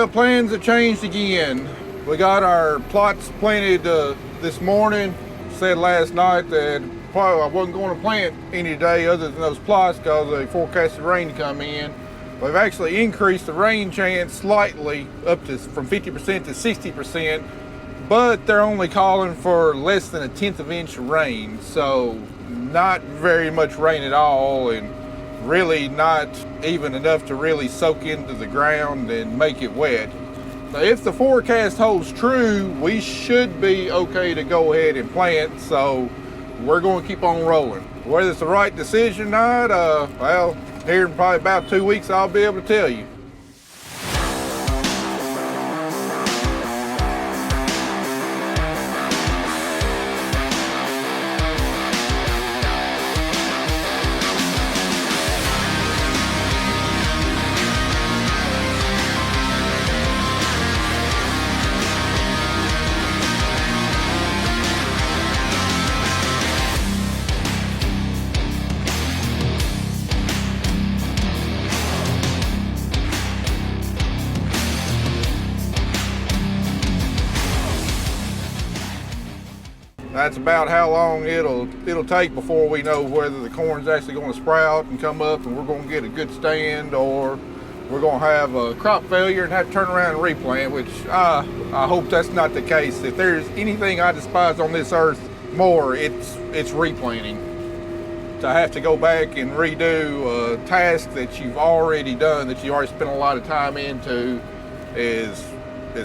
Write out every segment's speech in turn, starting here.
Well, plans have changed again. We got our plots planted this morning. Said last night that probably I wasn't going to plant any today other than those plots because they forecasted rain to come in. We've actually increased the rain chance slightly up to from 50% to 60%, but they're only calling for less than 1/10 of an inch of rain. So not very much rain at all, and really not even enough to really soak into the ground and make it wet. Now, if the forecast holds true, we should be okay to go ahead and plant, so we're going to keep on rolling. Whether it's the right decision or not, well, here in probably about 2 weeks, I'll be able to tell you. That's about how long it'll take before we know whether the corn's actually going to sprout and come up and we're going to get a good stand, or we're going to have a crop failure and have to turn around and replant, which I hope that's not the case. If there's anything I despise on this earth more, it's replanting. To have to go back and redo a task that you've already done, that you already spent a lot of time into, is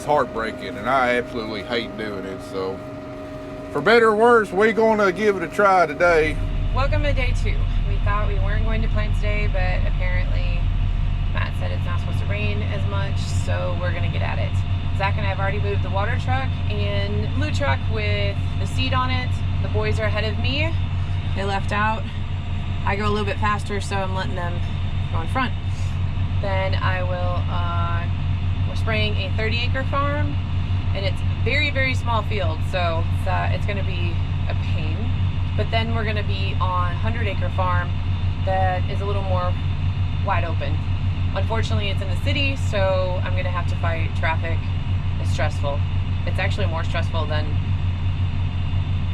heartbreaking, and I absolutely hate doing it. So for better or worse, we're going to give it a try today. Welcome to day 2. We thought we weren't going to plant today, but apparently Matt said it's not supposed to rain as much, so we're going to get at it. Zach and I have already moved the water truck and blue truck with the seed on it. The boys are ahead of me. They left out. I go a little bit faster, so I'm letting them go in front. Then I will, we're spraying a 30-acre farm, and it's very, very small field, so it's going to be a pain. But then we're going to be on a 100-acre farm that is a little more wide open. Unfortunately, it's in the city, so I'm going to have to fight traffic. It's stressful. It's actually more stressful than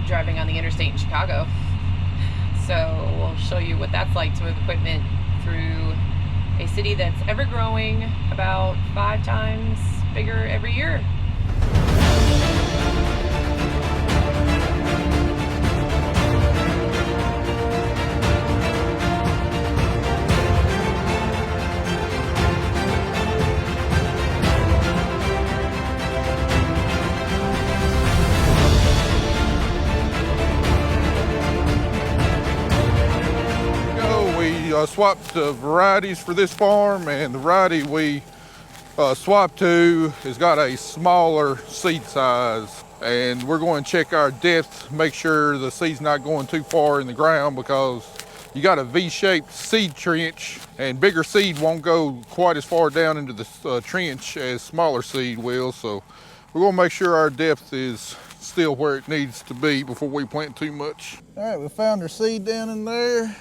driving on the interstate in Chicago. So we'll show you what that's like to move equipment through a city that's ever growing, about 5 times bigger every year. Swapped varieties for this farm, and the variety we swapped to has got a smaller seed size, and we're going to check our depth, make sure the seed's not going too far in the ground, because you got a V-shaped seed trench, and bigger seed won't go quite as far down into the trench as smaller seed will. So we're going to make sure our depth is still where it needs to be before we plant too much. All right, we found our seed down in there.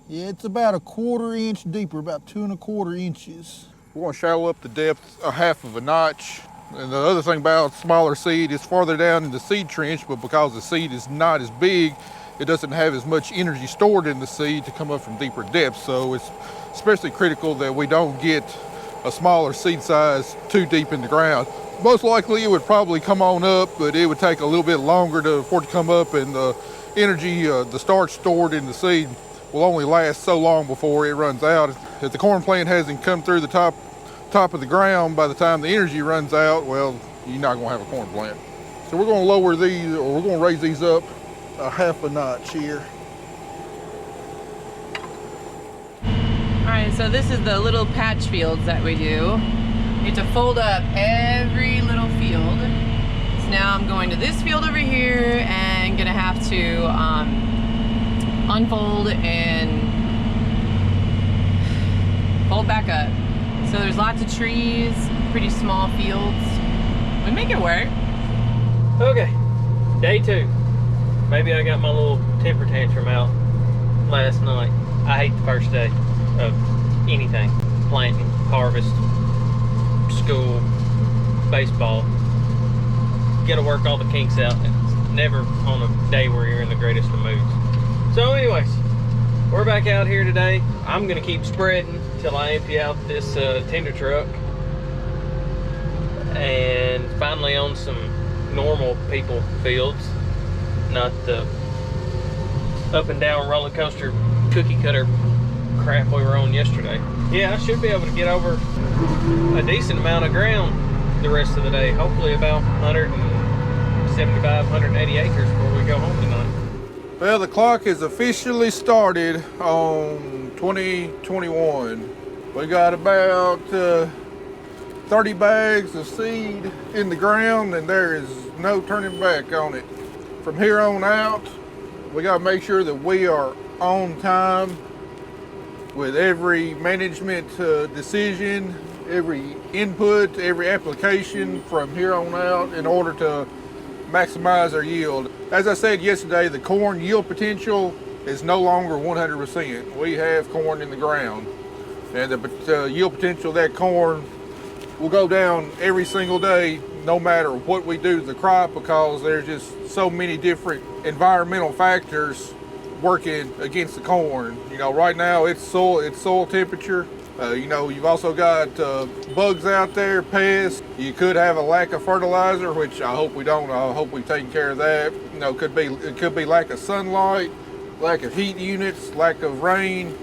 Yeah, it's about 1/4 inch deeper, about 2 1/4 inches. We're going to shallow up the depth 1/2 of a notch. And the other thing about smaller seed is farther down in the seed trench, but because the seed is not as big, it doesn't have as much energy stored in the seed to come up from deeper depths. So it's especially critical that we don't get a smaller seed size too deep in the ground. Most likely it would probably come on up, but it would take a little bit longer for it to come up, and the energy, the starch stored in the seed will only last so long before it runs out. If the corn plant hasn't come through the top of the ground by the time the energy runs out, well, you're not going to have a corn plant. So we're going to lower these, or we're going to raise these up 1/2 a notch here. All right, so this is the little patch fields that we do. You have to fold up every little field. So now I'm going to this field over here and gonna have to unfold and fold back up. So there's lots of trees, pretty small fields. We make it work. Okay, day 2. Maybe I got my little temper tantrum out last night. I hate the first day of anything. Planting, harvest, school, baseball. You gotta work all the kinks out. It's never on a day where you're in the greatest of moods. So anyways, we're back out here today. I'm gonna keep spreading till I empty out this tender truck and finally on some normal people fields, not the up and down roller coaster cookie cutter crap we were on yesterday. Yeah, I should be able to get over a decent amount of ground the rest of the day. Hopefully about 175, 180 acres before we go home tonight. Well, the clock is officially started on 2021. We got about 30 bags of seed in the ground, and there is no turning back on it. From here on out, we got to make sure that we are on time with every management decision, every input, every application from here on out in order to maximize our yield. As I said yesterday, the corn yield potential is no longer 100%. We have corn in the ground, and the yield potential of that corn will go down every single day no matter what we do to the crop, because there's just so many different environmental factors working against the corn. You know, right now it's soil temperature. You know, you've also got bugs out there, pests. You could have a lack of fertilizer, which I hope we don't. I hope we've taken care of that. You know, it could be lack of sunlight, lack of heat units, lack of rain.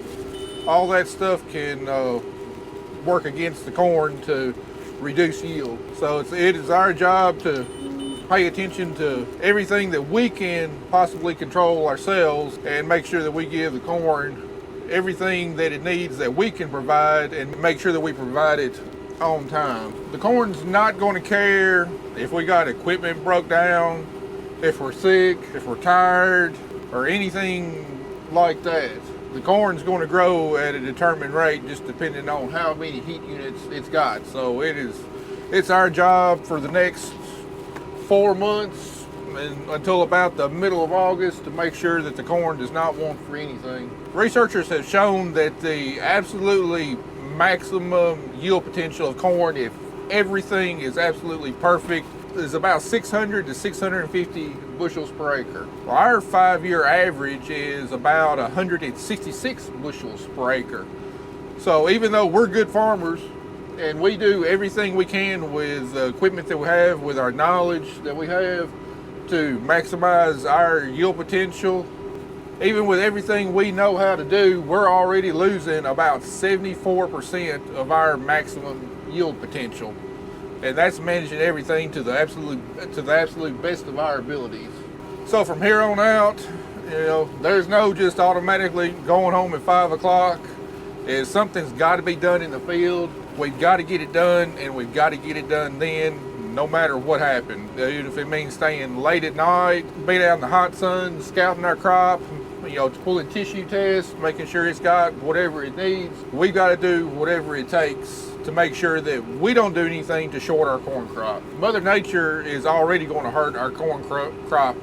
All that stuff can work against the corn to reduce yield. So it is our job to pay attention to everything that we can possibly control ourselves and make sure that we give the corn everything that it needs that we can provide, and make sure that we provide it on time. The corn's not going to care if we got equipment broke down, if we're sick, if we're tired, or anything like that. The corn's going to grow at a determined rate just depending on how many heat units it's got. So it's our job for the next 4 months and until about the middle of August to make sure that the corn does not want for anything. Researchers have shown that the absolutely maximum yield potential of corn, if everything is absolutely perfect, is about 600 to 650 bushels per acre. Well, our 5-year average is about 166 bushels per acre. So even though we're good farmers and we do everything we can with the equipment that we have, with our knowledge that we have to maximize our yield potential, even with everything we know how to do, we're already losing about 74% of our maximum yield potential. And that's managing everything to the absolute best of our abilities. So from here on out, you know, there's no just automatically going home at 5 o'clock. If something's got to be done in the field, we've got to get it done, and we've got to get it done then, no matter what happened. Even if it means staying late at night, being out in the hot sun, scouting our crop, you know, pulling tissue tests, making sure it's got whatever it needs. We've got to do whatever it takes to make sure that we don't do anything to short our corn crop. Mother Nature is already going to hurt our corn crop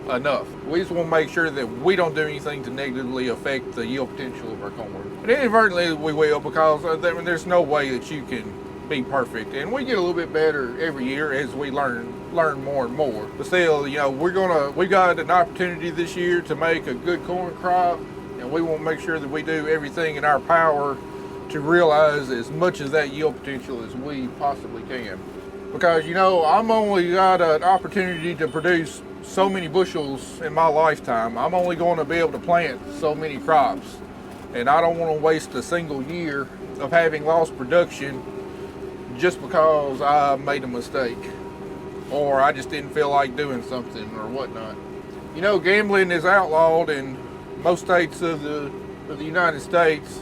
enough. We just want to make sure that we don't do anything to negatively affect the yield potential of our corn. But inadvertently we will, because there's no way that you can be perfect, and we get a little bit better every year as we learn more and more. But still, you know, we've got an opportunity this year to make a good corn crop, and we want to make sure that we do everything in our power to realize as much of that yield potential as we possibly can. Because, you know, I'm only got an opportunity to produce so many bushels in my lifetime. I'm only going to be able to plant so many crops, and I don't want to waste a single year of having lost production just because I made a mistake or I just didn't feel like doing something or whatnot. You know, gambling is outlawed in most states of the United States,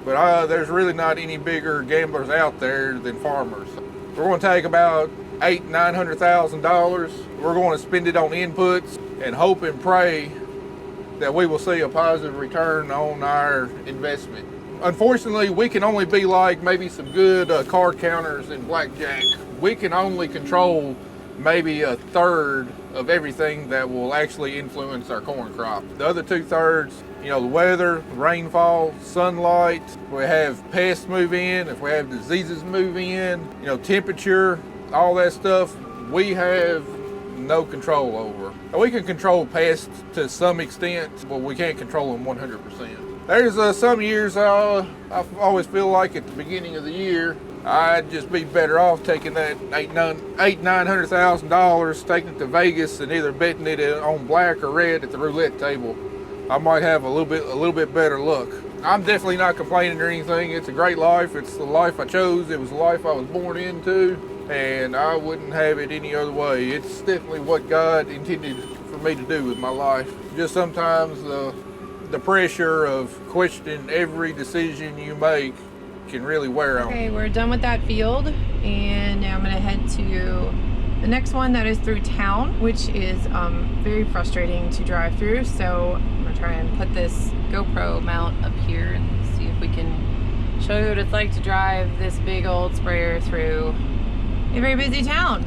but there's really not any bigger gamblers out there than farmers. We're going to take about $800,000-$900,000. We're going to spend it on inputs and hope and pray that we will see a positive return on our investment. Unfortunately, we can only be like maybe some good card counters in blackjack. We can only control maybe a third of everything that will actually influence our corn crop. The other 2/3 you know, the weather, rainfall, sunlight, if we have pests move in, if we have diseases move in, you know, temperature, all that stuff, we have no control over. We can control pests to some extent, but we can't control them 100%. There's some years I always feel like at the beginning of the year, I'd just be better off taking that $900,000, taking it to Vegas and either betting it on black or red at the roulette table. I might have a little bit better luck. I'm definitely not complaining or anything. It's a great life. It's the life I chose. It was the life I was born into, and I wouldn't have it any other way. It's definitely what God intended for me to do with my life. Just sometimes the pressure of questioning every decision you make can really wear on. Okay, we're done with that field, and now I'm gonna head to the next one that is through town, which is very frustrating to drive through. So I'm gonna try and put this GoPro mount up here and see if we can show you what it's like to drive this big old sprayer through a very busy town.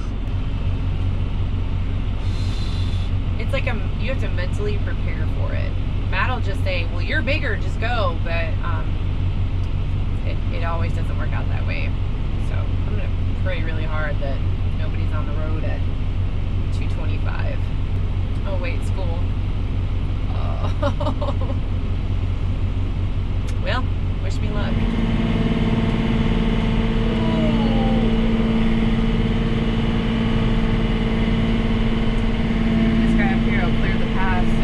It's like you have to mentally prepare for it. Matt will just say, well, you're bigger, just go, but it always doesn't work out that way. So I'm gonna pray really hard that nobody's on the road at 2:25. Oh wait, school. Oh. Well, wish me luck. This guy up here will clear the path since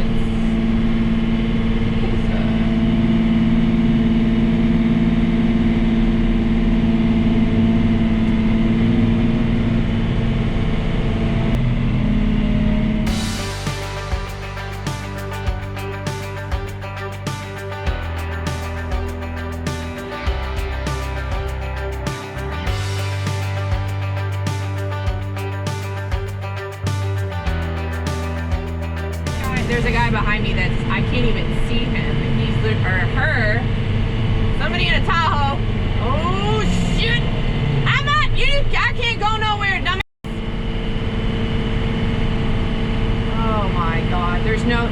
there's a guy behind me that's, I can't even see him. He's, or her, somebody in a Tahoe. Oh shit! I'm not, I can't go nowhere, dumbass. Oh my God, there's no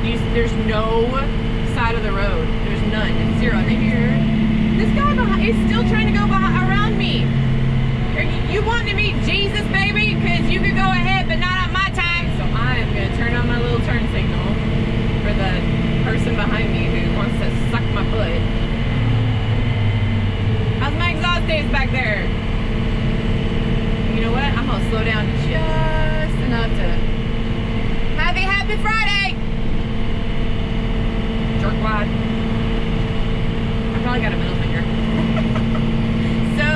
side of the road. There's none, it's zero. And here, this guy behind, is still trying to go around me. You want to meet Jesus, baby? Because you could go ahead, but not on my time. So I am gonna turn on my little turn signal for the person behind me who wants to suck my foot. How's my exhaust days back there? You know what? I'm gonna slow down just enough to happy Friday! Jerkwad. I probably got a middle finger. So,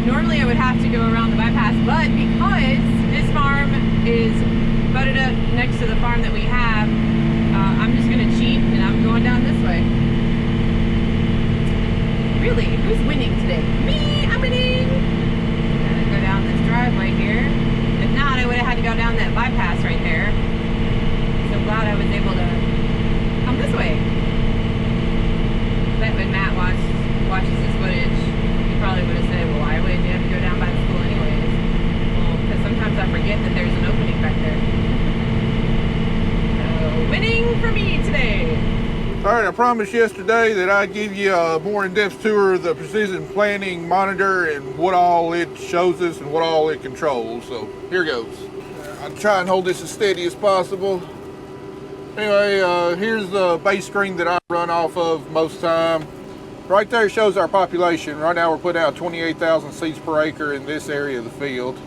normally I would have to go around the bypass, but because this farm is butted up next to the farm that we have, I'm just gonna cheat and I'm going down this way. Really? Who's winning today? Me! I'm winning! I'm gonna go down this driveway here. If not, I would have had to go down that bypass right there. So I'm glad I was able to come this way. I bet when Matt watches this footage, he probably would have said, well, why would you have to go down by the school anyways? Well, because sometimes I forget that there's an opening back there. Winning for me today. All right, I promised yesterday that I'd give you a more in-depth tour of the precision planting monitor and what all it shows us and what all it controls. So here goes. I'll try and hold this as steady as possible. Anyway, here's the base screen that I run off of most time. Right there shows our population. Right now we're putting out 28,000 seeds per acre in this area of the field.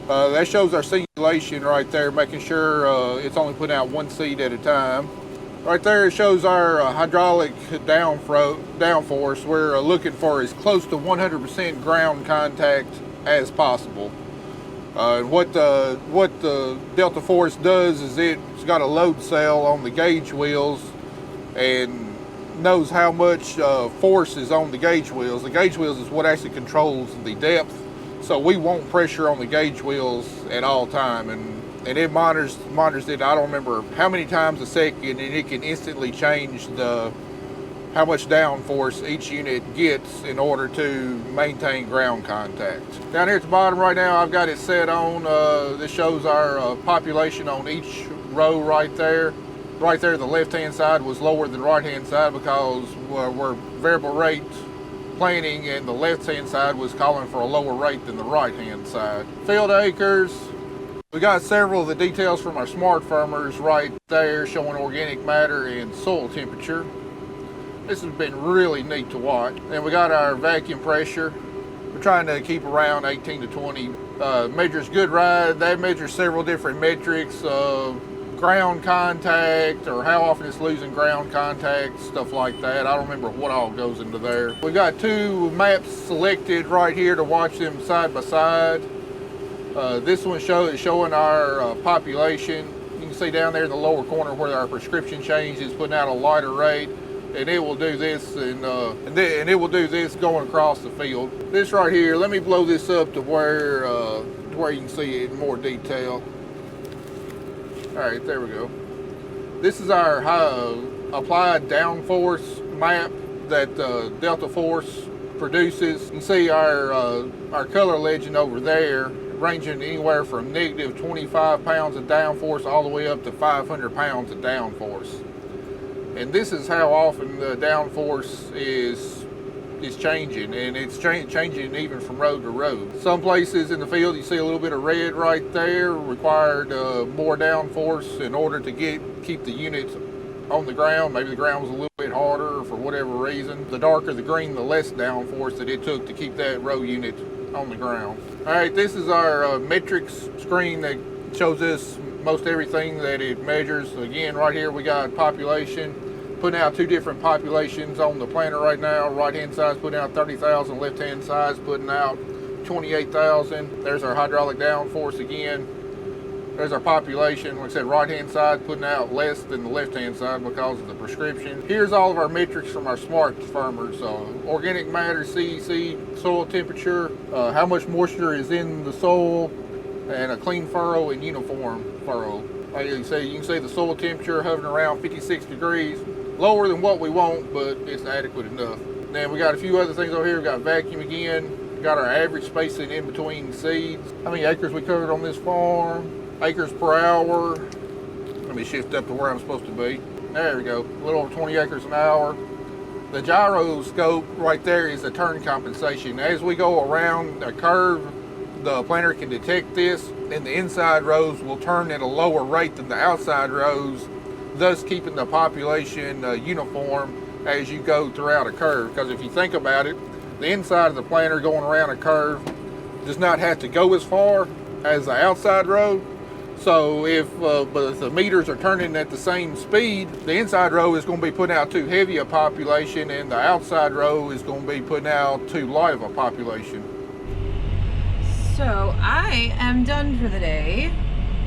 That shows our singulation right there, making sure it's only putting out one seed at a time. Right there it shows our hydraulic downforce. We're looking for as close to 100% ground contact as possible. What the Delta Force does is it's got a load cell on the gauge wheels and knows how much force is on the gauge wheels. The gauge wheels is what actually controls the depth. So we want pressure on the gauge wheels at all time, and it monitors it. I don't remember how many times a second, and it can instantly change how much downforce each unit gets in order to maintain ground contact. Down here at the bottom right now, I've got it set on. This shows our population on each row right there. Right there, the left-hand side was lower than right-hand side because we're variable rate planting, and the left-hand side was calling for a lower rate than the right-hand side. Field acres, we got several of the details from our smart farmers right there showing organic matter and soil temperature. This has been really neat to watch. And we got our vacuum pressure. We're trying to keep around 18 to 20. Measures good ride. That measures several different metrics. Ground contact, or how often it's losing ground contact, stuff like that. I don't remember what all goes into there. We got two maps selected right here to watch them side by side. This one is showing our population. You can see down there in the lower corner where our prescription change is putting out a lighter rate, and it will do this and it will do this going across the field. This right here, let me blow this up to where you can see it in more detail. All right, there we go. This is our applied downforce map that Delta Force produces. You can see our color legend over there, ranging anywhere from negative 25 pounds of downforce all the way up to 500 pounds of downforce. And this is how often the downforce is changing, and it's changing even from road to road. Some places in the field you see a little bit of red right there, required more downforce in order to keep the units on the ground. Maybe the ground was a little bit harder for whatever reason. The darker the green, the less downforce that it took to keep that row unit on the ground. All right, this is our metrics screen that shows us most everything that it measures. Again, right here we got population. Putting out two different populations on the planter right now. Right hand side's putting out 30,000, left hand side's putting out 28,000. There's our hydraulic downforce again. There's our population. Like I said, right hand side putting out less than the left hand side because of the prescription. Here's all of our metrics from our smart farmers. Organic matter, CEC, soil temperature, how much moisture is in the soil, and a clean furrow and uniform furrow. Like you can see the soil temperature hovering around 56 degrees. Lower than what we want, but it's adequate enough. Then we got a few other things over here. We got vacuum again. We got our average spacing in between seeds. How many acres we covered on this farm? Acres per hour. Let me shift up to where I'm supposed to be. There we go. A little over 20 acres an hour. The gyroscope right there is a turn compensation. As we go around a curve, the planter can detect this, and the inside rows will turn at a lower rate than the outside rows, thus keeping the population uniform as you go throughout a curve. Because if you think about it, the inside of the planter going around a curve does not have to go as far as the outside row. So but if the meters are turning at the same speed, the inside row is going to be putting out too heavy a population, and the outside row is going to be putting out too light of a population. So I am done for the day.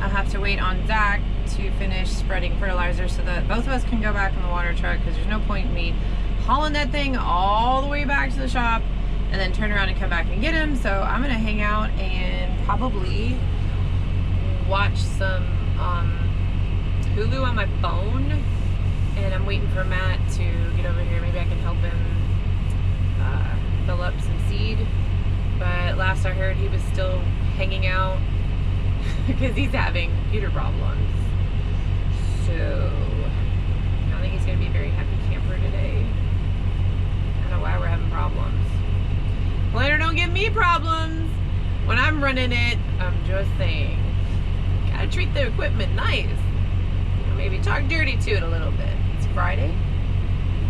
I'll have to wait on Zach to finish spreading fertilizer so that both of us can go back in the water truck, because there's no point in me hauling that thing all the way back to the shop and then turn around and come back and get him. So I'm gonna hang out and probably watch some Hulu on my phone, and I'm waiting for Matt to get over here. Maybe I can help him fill up some seed. But last I heard, he was still hanging out because he's having computer problems. So I don't think he's going to be a very happy camper today. I don't know why we're having problems. Planter don't give me problems when I'm running it. I'm just saying, gotta treat the equipment nice. You know, maybe talk dirty to it a little bit. It's Friday,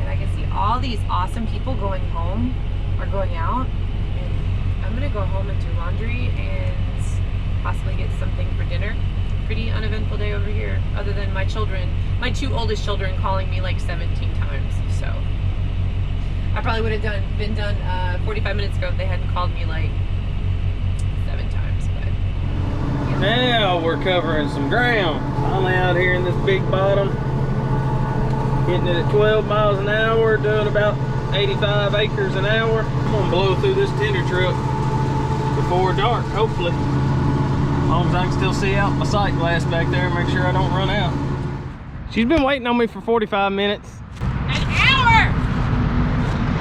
and I can see all these awesome people going home or going out. I'm gonna go home and do laundry and possibly get something for dinner. Pretty uneventful day over here, other than my children, my two oldest children, calling me like 17 times. So I probably would have been done 45 minutes ago if they hadn't called me like 7 times. But yeah. Now we're covering some ground. Finally out here in this big bottom, hitting it at 12 miles an hour, doing about 85 acres an hour. I'm gonna blow through this tender truck before dark, hopefully. As long as I can still see out my sight glass back there, make sure I don't run out. She's been waiting on me for 45 minutes. An hour!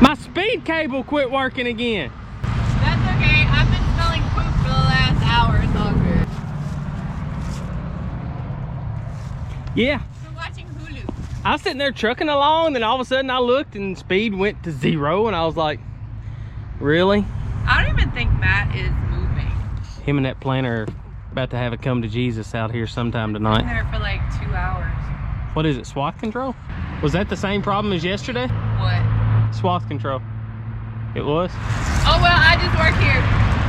My speed cable quit working again. That's okay. I've been smelling poop for the last hour. It's all good. Yeah. So watching Hulu. I was sitting there trucking along, then all of a sudden I looked and speed went to 0, and I was like, really? I don't even think Matt is moving. Him and that planter are about to have a come to Jesus out here sometime Been tonight. there for like 2 hours. What is it, swath control? Was that the same problem as yesterday? What? Swath control. It was? Oh, well, I just work here.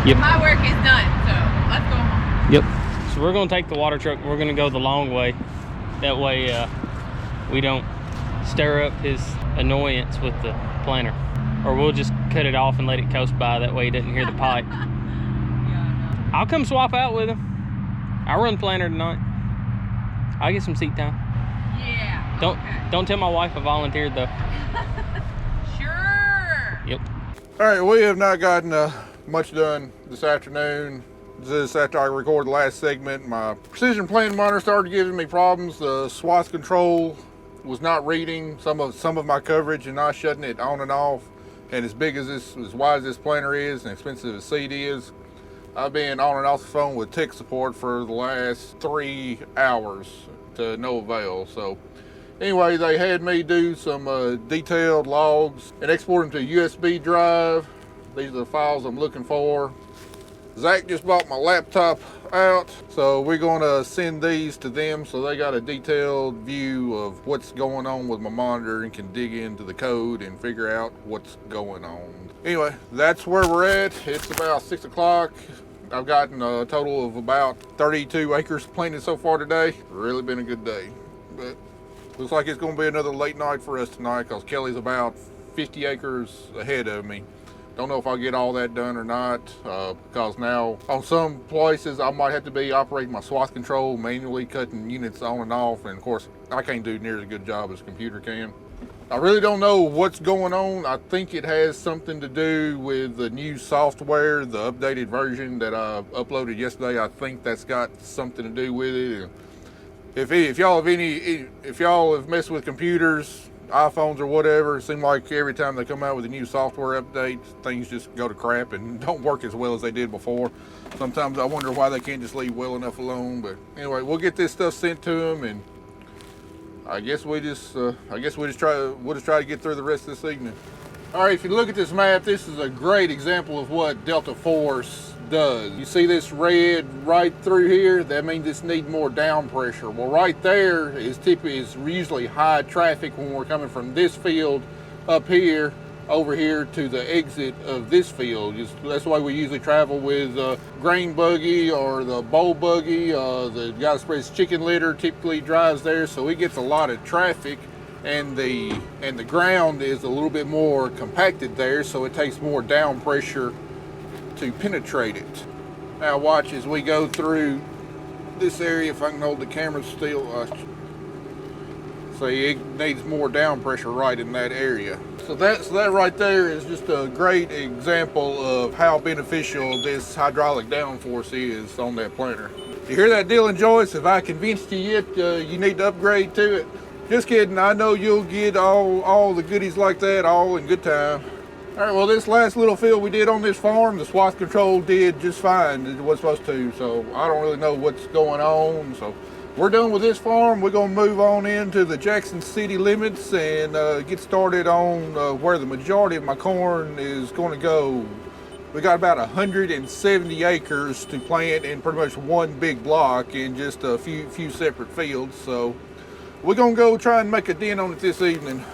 Yep. My work is done, so let's go home. Yep. So we're gonna take the water truck. We're gonna go the long way. That way we don't stir up his annoyance with the planter. Or we'll just cut it off and let it coast by. That way he doesn't hear the pipe. Yeah, I'll come swap out with him. I'll run planter tonight. I'll get some seat time. yeah. Don't tell my wife I volunteered though. Sure. Yep. All right, we have not gotten much done this afternoon. Just after I recorded the last segment, my precision plant monitor started giving me problems. The swath control was not reading some of my coverage and not shutting it on and off. And as wide as this planter is and expensive as seed is, I've been on and off the phone with tech support for the last 3 hours to no avail. So anyway, they had me do some detailed logs and export them to a USB drive. These are the files I'm looking for. Zach just bought my laptop out, so we're going to send these to them so they got a detailed view of what's going on with my monitor and can dig into the code and figure out what's going on. Anyway, that's where we're at. It's about 6 o'clock. I've gotten a total of about 32 acres planted so far today. Really been a good day, but looks like it's going to be another late night for us tonight because Kelly's about 50 acres ahead of me. Don't know if I'll get all that done or not, because now on some places I might have to be operating my swath control, manually cutting units on and off, and of course I can't do near as good job as a computer can. I really don't know what's going on. I think it has something to do with the new software, the updated version that I uploaded yesterday. I think that's got something to do with it. If y'all have messed with computers, iPhones or whatever, it seems like every time they come out with a new software update, things just go to crap and don't work as well as they did before. Sometimes I wonder why they can't just leave well enough alone. But anyway, we'll get this stuff sent to them, and I guess we'll just try to get through the rest of this evening. All right, if you look at this map, this is a great example of what Delta Force does. You see this red right through here? That means this needs more down pressure. Well, right there is usually high traffic when we're coming from this field up here over here to the exit of this field. That's why we usually travel with grain buggy or the bowl buggy. The guy that spreads chicken litter typically drives there, so it gets a lot of traffic. And the ground is a little bit more compacted there, so it takes more down pressure to penetrate it. Now watch as we go through this area. If I can hold the camera still, see, it needs more down pressure right in that area. So that right there is just a great example of how beneficial this hydraulic downforce is on that planter. You hear that, Dylan Joyce? Have I convinced you yet you need to upgrade to it? Just kidding, I know you'll get all the goodies like that all in good time. All right, well, this last little field we did on this farm, the swath control did just fine. It was supposed to, so I don't really know what's going on. So we're done with this farm. We're gonna move on into the Jackson City limits and get started on where the majority of my corn is gonna go. We got about 170 acres to plant in pretty much one big block in just a few separate fields. So we're gonna go try and make a dent on it this evening.